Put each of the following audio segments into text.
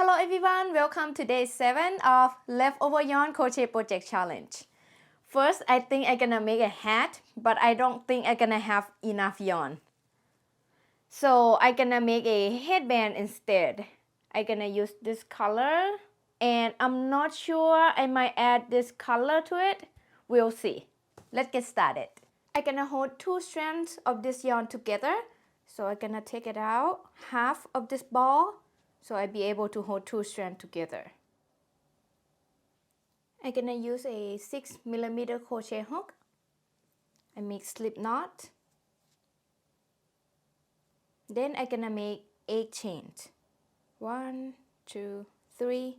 Hello everyone, welcome to day 7 of Leftover Yarn Crochet Project Challenge. First, I think I'm gonna make a hat, but I don't think I'm gonna have enough yarn. So I'm gonna make a headband instead. I'm gonna use this color, and I'm not sure I might add this color to it. We'll see. Let's get started. I'm gonna hold 2 strands of this yarn together. So I'm gonna take it out, half of this ball, so I'll be able to hold 2 strands together. I'm gonna use a 6mm crochet hook. I make slip knot. Then I'm gonna make 8 chains. 1, 2, 3,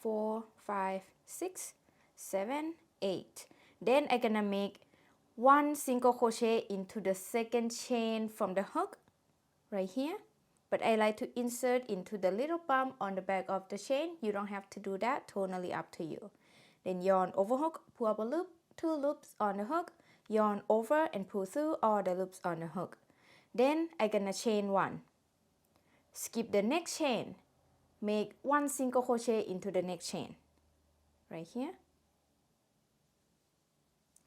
4, 5, 6, 7, 8. Then I'm gonna make 1 single crochet into the second chain from the hook right here. But I like to insert into the little bump on the back of the chain. You don't have to do that, totally up to you. Then yarn over hook, pull up a loop, 2 loops on the hook, yarn over and pull through all the loops on the hook. Then I'm gonna chain 1. Skip the next chain, make 1 single crochet into the next chain, right here.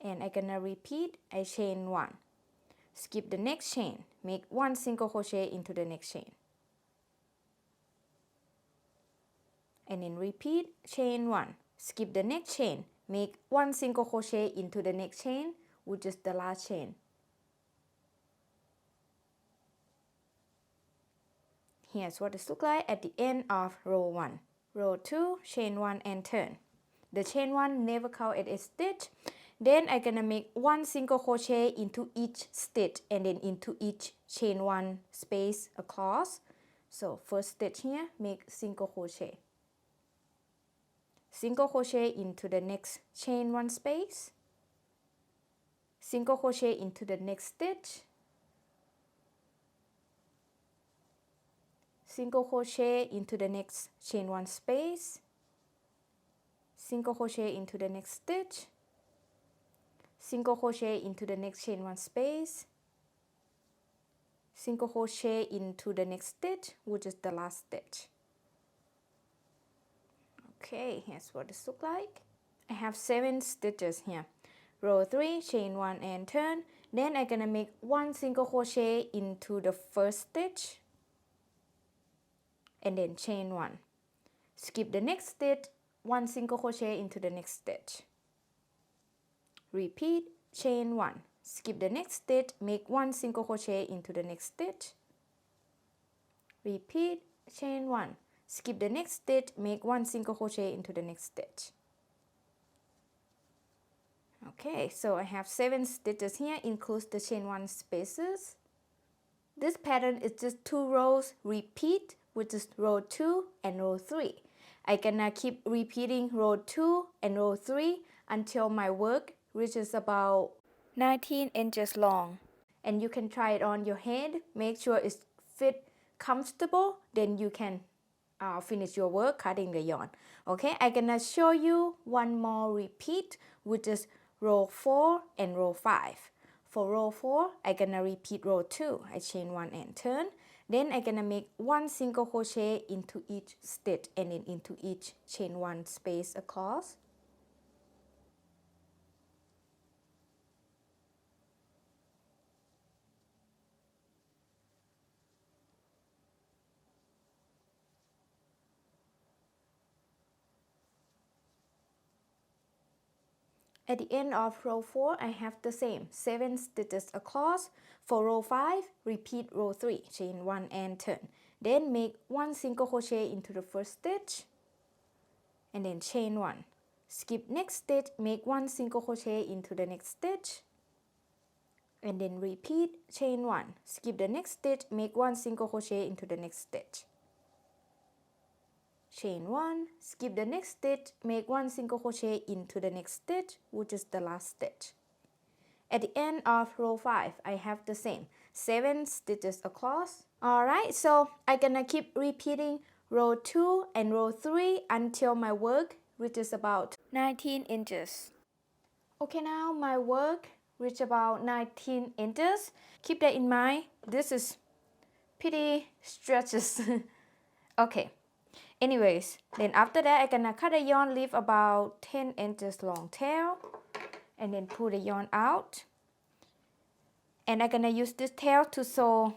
And I'm gonna repeat, I chain 1. Skip the next chain, make 1 single crochet into the next chain. And then repeat, chain 1. Skip the next chain, make 1 single crochet into the next chain, which is the last chain. Here's what it looks like at the end of row 1. Row 2, chain 1 and turn. The chain 1 never count as a stitch. Then I'm gonna make 1 single crochet into each stitch and then into each chain 1 space across. So first stitch here, make single crochet. Single crochet into the next chain 1 space. Single crochet into the next stitch. Single crochet into the next chain 1 space. Single crochet into the next stitch. Single crochet into the next chain 1 space. Single crochet into the next stitch, which is the last stitch. Okay, here's what it looks like. I have 7 stitches here. Row 3, chain 1 and turn. Then I'm gonna make 1 single crochet into the first stitch and then chain 1. Skip the next stitch, 1 single crochet into the next stitch. Repeat, chain 1. Skip the next stitch, make 1 single crochet into the next stitch. Repeat, chain 1. Skip the next stitch, make 1 single crochet into the next stitch. Okay, so I have 7 stitches here, includes the chain 1 spaces. This pattern is just 2 rows repeat, which is row 2 and row 3. I'm gonna keep repeating row 2 and row 3 until my work reaches about 19 inches long. And you can try it on your head, make sure it's fit comfortable, then you can finish your work cutting the yarn. Okay, I'm gonna show you one more repeat, which is row 4 and row 5. For row 4, I'm gonna repeat row 2. I chain 1 and turn. Then I'm gonna make 1 single crochet into each stitch and then into each chain 1 space across. At the end of row 4, I have the same 7 stitches across. For row 5, repeat row 3, chain 1 and turn. Then make 1 single crochet into the first stitch and then chain 1. Skip next stitch, make 1 single crochet into the next stitch and then repeat, chain 1. Skip the next stitch, make 1 single crochet into the next stitch. Chain 1, skip the next stitch, make 1 single crochet into the next stitch, which is the last stitch. At the end of row 5, I have the same 7 stitches across. Alright, so I'm gonna keep repeating row 2 and row 3 until my work reaches about 19 inches. Okay, now my work reached about 19 inches. Keep that in mind. This is pretty stretches. Okay. Anyways, then after that, I'm gonna cut the yarn, leave about 10 inches long tail, and then pull the yarn out. And I'm gonna use this tail to sew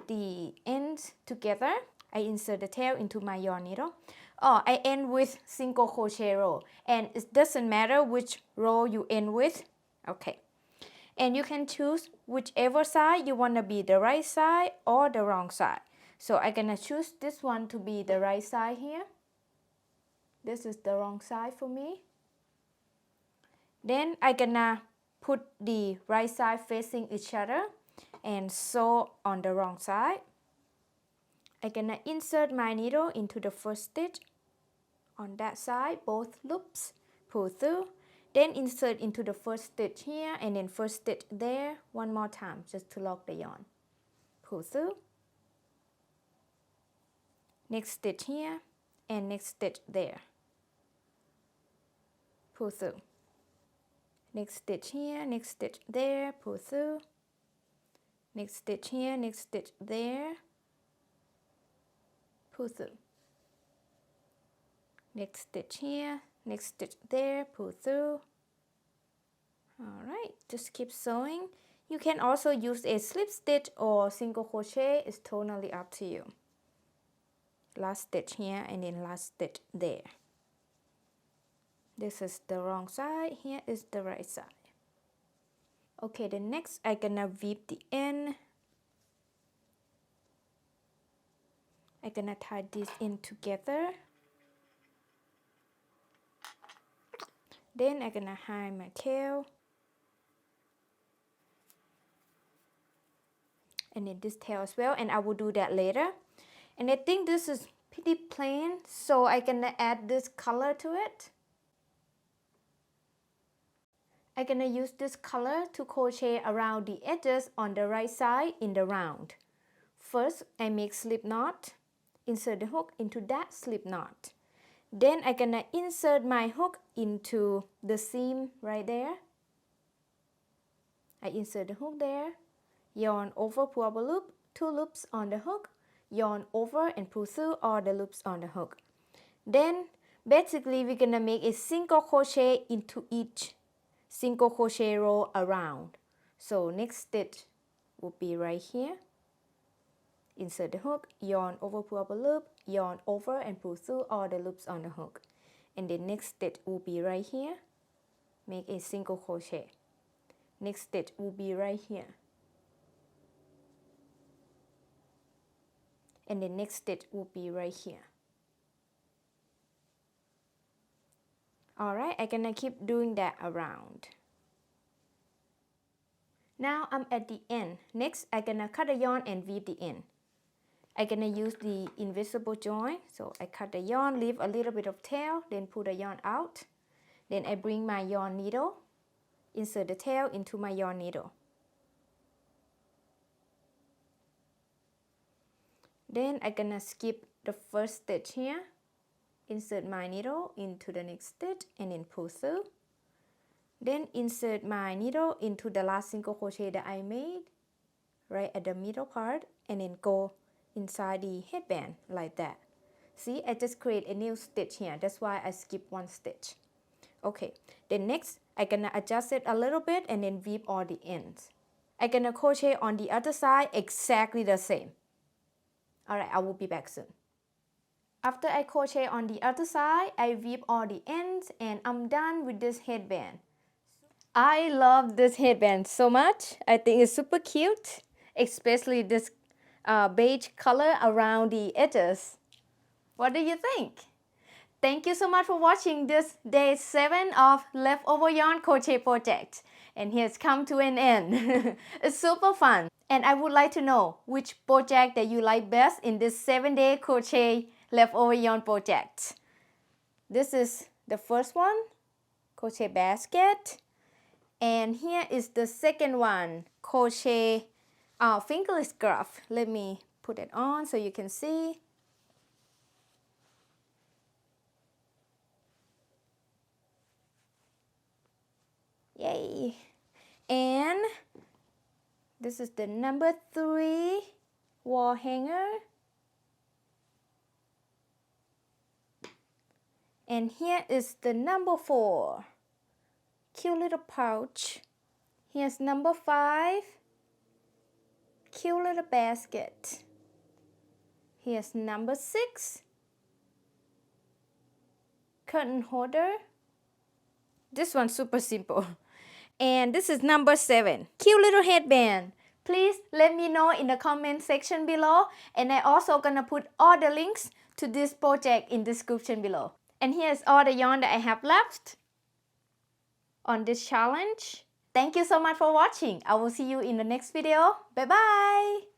the ends together. I insert the tail into my yarn needle. Oh, I end with single crochet row, and it doesn't matter which row you end with. Okay, and you can choose whichever side you want to be the right side or the wrong side. So I'm gonna choose this one to be the right side here. This is the wrong side for me. Then I'm gonna put the right side facing each other and sew on the wrong side. I'm gonna insert my needle into the first stitch on that side, both loops, pull through, then insert into the first stitch here and then first stitch there one more time just to lock the yarn. Pull through, next stitch here and next stitch there. Pull through. Next stitch here, next stitch there, pull through. Next stitch here, next stitch there, pull through. Next stitch here, next stitch there, pull through. Alright, just keep sewing. You can also use a slip stitch or single crochet, it's totally up to you. Last stitch here and then last stitch there. This is the wrong side, here is the right side. Okay, the next I'm gonna weave the end. I'm gonna tie this in together. Then I'm gonna hide my tail. And then this tail as well, and I will do that later. And I think this is pretty plain, so I'm gonna add this color to it. I'm gonna use this color to crochet around the edges on the right side in the round. First, I make slip knot, insert the hook into that slip knot. Then I'm gonna insert my hook into the seam right there. I insert the hook there, yarn over, pull up a loop, 2 loops on the hook, yarn over and pull through all the loops on the hook. Then basically we're gonna make a single crochet into each single crochet row around. So next stitch will be right here. Insert the hook, yarn over, pull up a loop, yarn over and pull through all the loops on the hook. And the next stitch will be right here. Make a single crochet. Next stitch will be right here. And the next stitch will be right here. Alright, I'm gonna keep doing that around. Now I'm at the end. Next, I'm gonna cut the yarn and weave the end. I'm gonna use the invisible join. So I cut the yarn, leave a little bit of tail, then pull the yarn out. Then I bring my yarn needle, insert the tail into my yarn needle. Then I'm gonna skip the first stitch here. Insert my needle into the next stitch and then pull through. Then insert my needle into the last single crochet that I made right at the middle part and then go inside the headband like that. See, I just create a new stitch here. That's why I skip one stitch. Okay, then next I'm gonna adjust it a little bit and then weave all the ends. I'm gonna crochet on the other side exactly the same. Alright, I will be back soon. After I crochet on the other side, I weave all the ends and I'm done with this headband. I love this headband so much. I think it's super cute, especially this beige color around the edges. What do you think? Thank you so much for watching this day 7 of Leftover Yarn Crochet Project. And here's come to an end. It's super fun. And I would like to know which project that you like best in this 7-day crochet leftover yarn project. This is the first one, crochet basket. And here is the second one, crochet fingerless scarf. Let me put it on so you can see. Yay! And this is the number 3 wall hanger. And here is the number 4. Cute little pouch. Here's number 5. Cute little basket. Here's number 6. Curtain holder. This one's super simple. And this is number 7. Cute little headband. Please let me know in the comment section below. And I also gonna put all the links to this project in the description below. And here's all the yarn that I have left on this challenge. Thank you so much for watching. I will see you in the next video. Bye bye.